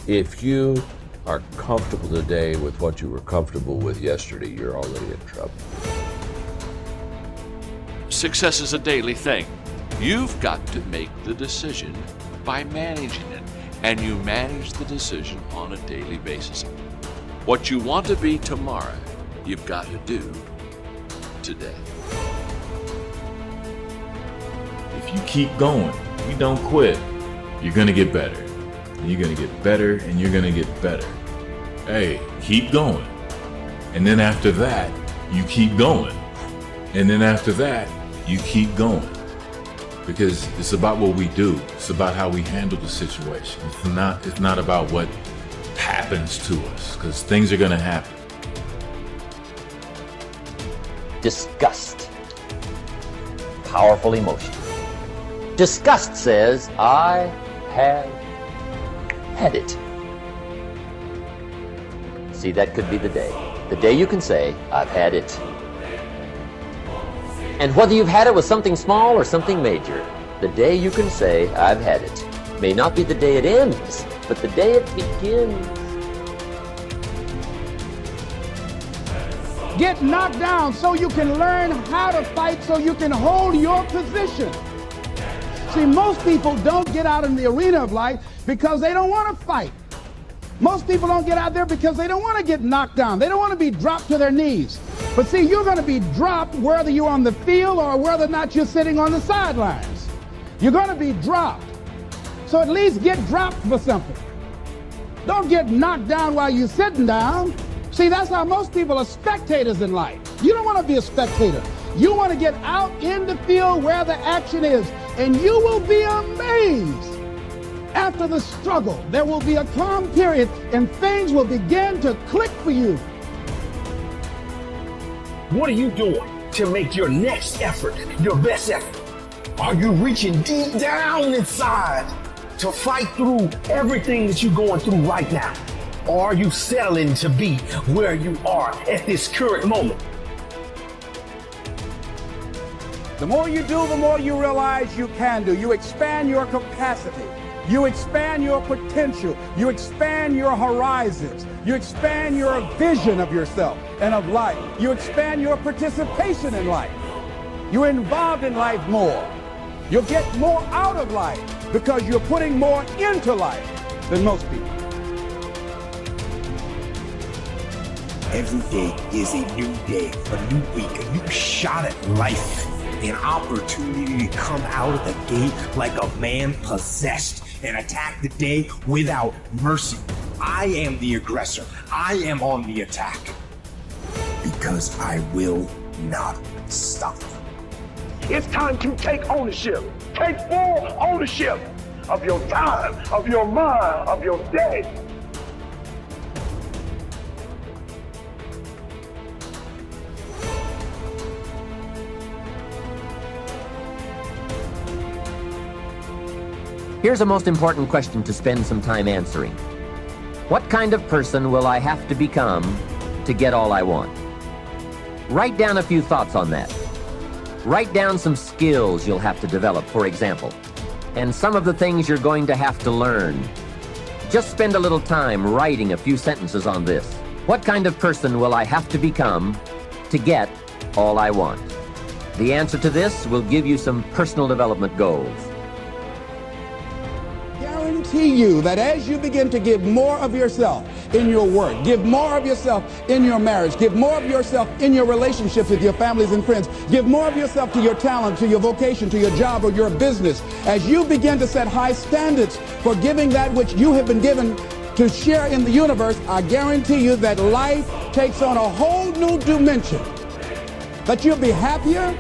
If you are comfortable today with what you were comfortable with yesterday, you're already in trouble. Success is a daily thing. You've got to make the decision by managing it, and you manage the decision on a daily basis. What you want to be tomorrow, you've got to do today. If you keep going, you don't quit, you're going to get better. And you're going to get better, and you're going to get better. Hey, keep going. And then after that, you keep going. And then after that, you keep going. Because it's about what we do. It's about how we handle the situation. It's not about what happens to us, because things are going to happen. Disgust. Powerful emotion. Disgust says, I have had it. See, that could be the day. The day you can say, I've had it. And whether you've had it with something small or something major, the day you can say, I've had it, may not be the day it ends, but the day it begins. Get knocked down so you can learn how to fight, so you can hold your position. See, most people don't get out in the arena of life because they don't want to fight. Most people don't get out there because they don't want to get knocked down. They don't want to be dropped to their knees. But see, you're going to be dropped whether you're on the field or whether or not you're sitting on the sidelines. You're going to be dropped. So at least get dropped for something. Don't get knocked down while you're sitting down. See, that's how most people are spectators in life. You don't want to be a spectator. You want to get out in the field where the action is, and you will be amazed. After the struggle, there will be a calm period, and things will begin to click for you. What are you doing to make your next effort your best effort? Are you reaching deep down inside to fight through everything that you're going through right now? Or are you settling to be where you are at this current moment? The more you do, the more you realize you can do. You expand your capacity. You expand your potential. You expand your horizons. You expand your vision of yourself and of life. You expand your participation in life. You're involved in life more. You'll get more out of life because you're putting more into life than most people. Every day is a new day, a new week, a new shot at life, an opportunity to come out of the gate like a man possessed and attack the day without mercy. I am the aggressor. I am on the attack because I will not stop. It's time to take ownership. Take full ownership of your time, of your mind, of your day. Here's a most important question to spend some time answering. What kind of person will I have to become to get all I want? Write down a few thoughts on that. Write down some skills you'll have to develop, for example, and some of the things you're going to have to learn. Just spend a little time writing a few sentences on this. What kind of person will I have to become to get all I want? The answer to this will give you some personal development goals. Guarantee you that as you begin to give more of yourself in your work, give more of yourself in your marriage, give more of yourself in your relationships with your families and friends, give more of yourself to your talent, to your vocation, to your job or your business, as you begin to set high standards for giving that which you have been given to share in the universe, I guarantee you that life takes on a whole new dimension. That you'll be happier.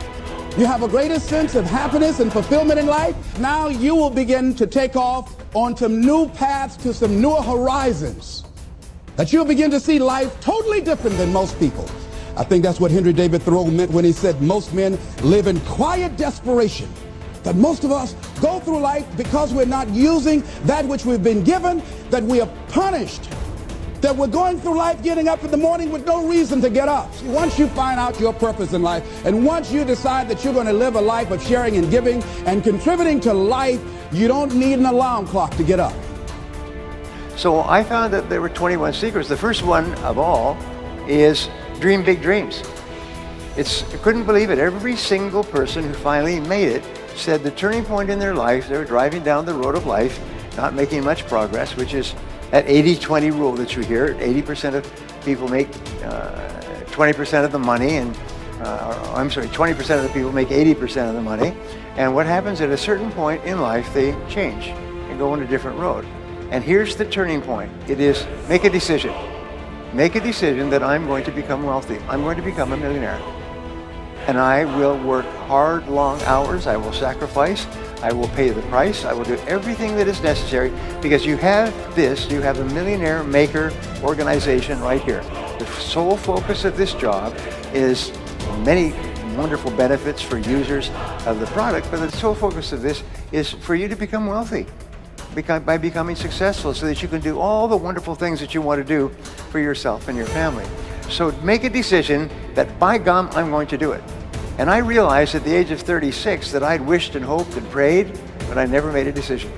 You have a greater sense of happiness and fulfillment in life. Now you will begin to take off on some new paths to some newer horizons. That you'll begin to see life totally different than most people. I think that's what Henry David Thoreau meant when he said most men live in quiet desperation. That most of us go through life because we're not using that which we've been given, that we are punished. That we're going through life getting up in the morning with no reason to get up. See, once you find out your purpose in life, and once you decide that you're going to live a life of sharing and giving and contributing to life, you don't need an alarm clock to get up. So I found that there were 21 secrets. The first one of all is dream big dreams. I couldn't believe it. Every single person who finally made it said the turning point in their life, they were driving down the road of life, not making much progress, which is that 80-20 rule that you hear. 80% of people make 20% of the money, and 20% of the people make 80% of the money. And what happens at a certain point in life, they change and go on a different road. And here's the turning point. It is make a decision. Make a decision that I'm going to become wealthy. I'm going to become a millionaire. And I will work hard, long hours. I will sacrifice. I will pay the price. I will do everything that is necessary, because you have a millionaire maker organization right here. The sole focus of this job is many wonderful benefits for users of the product, but the sole focus of this is for you to become wealthy by becoming successful, so that you can do all the wonderful things that you want to do for yourself and your family. So make a decision that, by gum, I'm going to do it. And I realized at the age of 36 that I'd wished and hoped and prayed, but I never made a decision.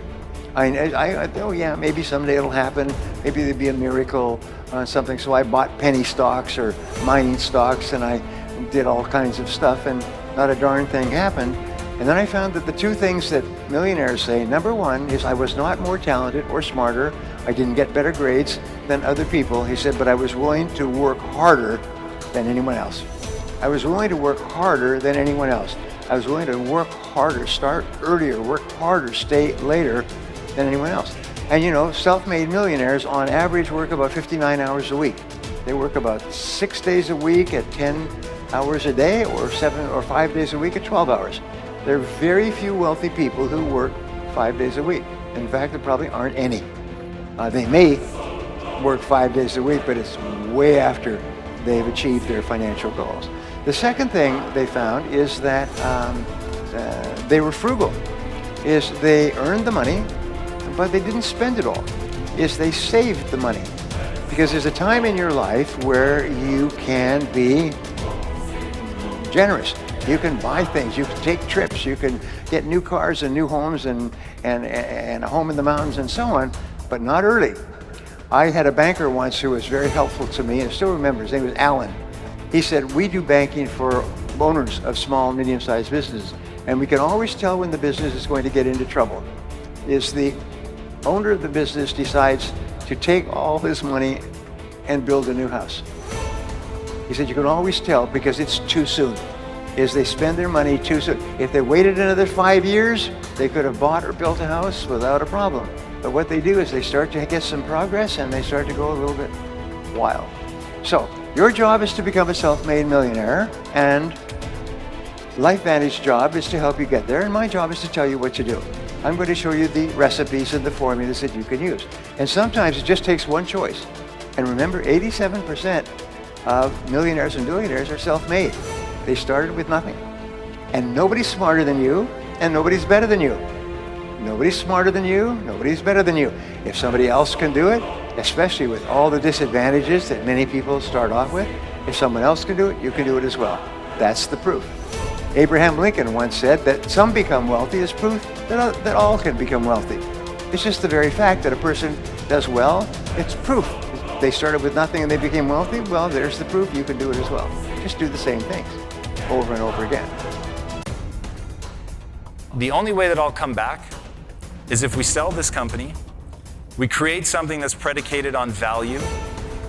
Oh yeah, maybe someday it'll happen. Maybe there'd be a miracle on something. So I bought penny stocks or mining stocks, and I did all kinds of stuff, and not a darn thing happened. And then I found that the two things that millionaires say, number one is I was not more talented or smarter. I didn't get better grades than other people. He said, but I was willing to work harder than anyone else. I was willing to work harder than anyone else. I was willing to work harder, start earlier, work harder, stay later than anyone else. And you know, self-made millionaires on average work about 59 hours a week. They work about 6 days a week at 10 hours a day, or 7 or 5 days a week at 12 hours. There are very few wealthy people who work 5 days a week. In fact, there probably aren't any. They may work 5 days a week, but it's way after they've achieved their financial goals. The second thing they found is that they were frugal. Is they earned the money, but they didn't spend it all. Is they saved the money. Because there's a time in your life where you can be generous. You can buy things, you can take trips, you can get new cars and new homes and a home in the mountains and so on, but not early. I had a banker once who was very helpful to me, and I still remember, his name was Alan. He said, we do banking for owners of small and medium-sized businesses, and we can always tell when the business is going to get into trouble. Is the owner of the business decides to take all his money and build a new house. He said, you can always tell because it's too soon. Is they spend their money too soon. If they waited another 5 years, they could have bought or built a house without a problem. But what they do is they start to get some progress and they start to go a little bit wild. So your job is to become a self-made millionaire, and LifeVantage's job is to help you get there, and my job is to tell you what to do. I'm going to show you the recipes and the formulas that you can use. And sometimes it just takes one choice. And remember, 87% of millionaires and billionaires are self-made. They started with nothing. And nobody's smarter than you, and nobody's better than you. Nobody's smarter than you, nobody's better than you. If somebody else can do it, especially with all the disadvantages that many people start off with, if someone else can do it, you can do it as well. That's the proof. Abraham Lincoln once said that some become wealthy is proof that all can become wealthy. It's just the very fact that a person does well, it's proof. They started with nothing and they became wealthy, well, there's the proof, you can do it as well. Just do the same things over and over again. The only way that I'll come back is if we sell this company, we create something that's predicated on value,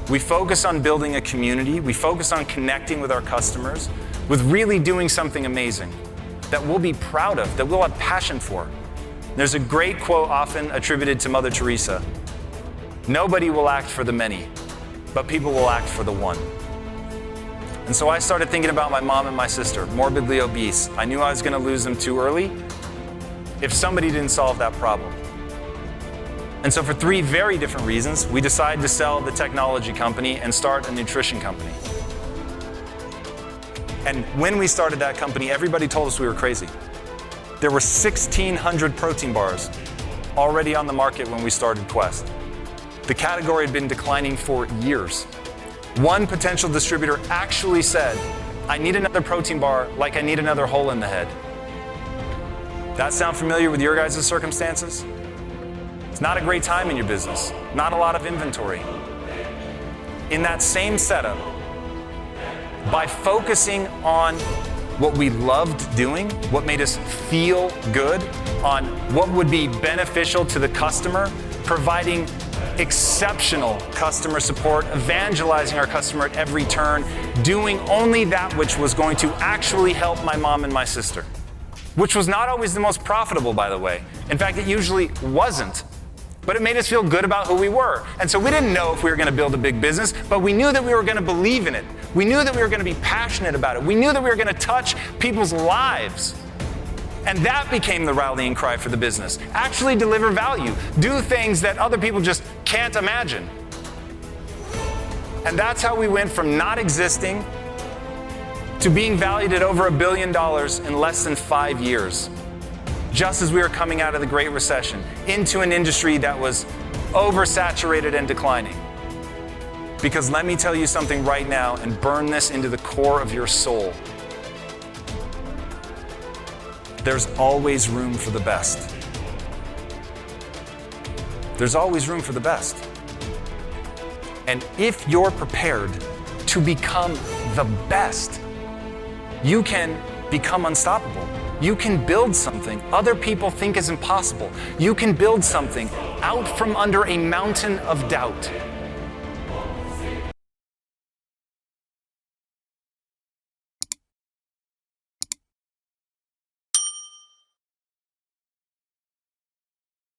we focus on building a community, we focus on connecting with our customers, with really doing something amazing that we'll be proud of, that we'll have passion for. There's a great quote often attributed to Mother Teresa. Nobody will act for the many, but people will act for the one. And so I started thinking about my mom and my sister, morbidly obese. I knew I was going to lose them too early if somebody didn't solve that problem. And so for 3 very different reasons, we decided to sell the technology company and start a nutrition company. And when we started that company, everybody told us we were crazy. There were 1,600 protein bars already on the market when we started Quest. The category had been declining for years. One potential distributor actually said, I need another protein bar like I need another hole in the head. That sound familiar with your guys' circumstances? It's not a great time in your business, not a lot of inventory. In that same setup, by focusing on what we loved doing, what made us feel good, on what would be beneficial to the customer, providing exceptional customer support, evangelizing our customer at every turn, doing only that which was going to actually help my mom and my sister, which was not always the most profitable, by the way. In fact, it usually wasn't. But it made us feel good about who we were. And so we didn't know if we were going to build a big business, but we knew that we were going to believe in it. We knew that we were going to be passionate about it. We knew that we were going to touch people's lives. And that became the rallying cry for the business. Actually deliver value. Do things that other people just can't imagine. And that's how we went from not existing to being valued at over $1 billion in less than 5 years. Just as we were coming out of the Great Recession, into an industry that was oversaturated and declining. Because let me tell you something right now and burn this into the core of your soul. There's always room for the best. There's always room for the best. And if you're prepared to become the best, you can become unstoppable. You can build something other people think is impossible. You can build something out from under a mountain of doubt.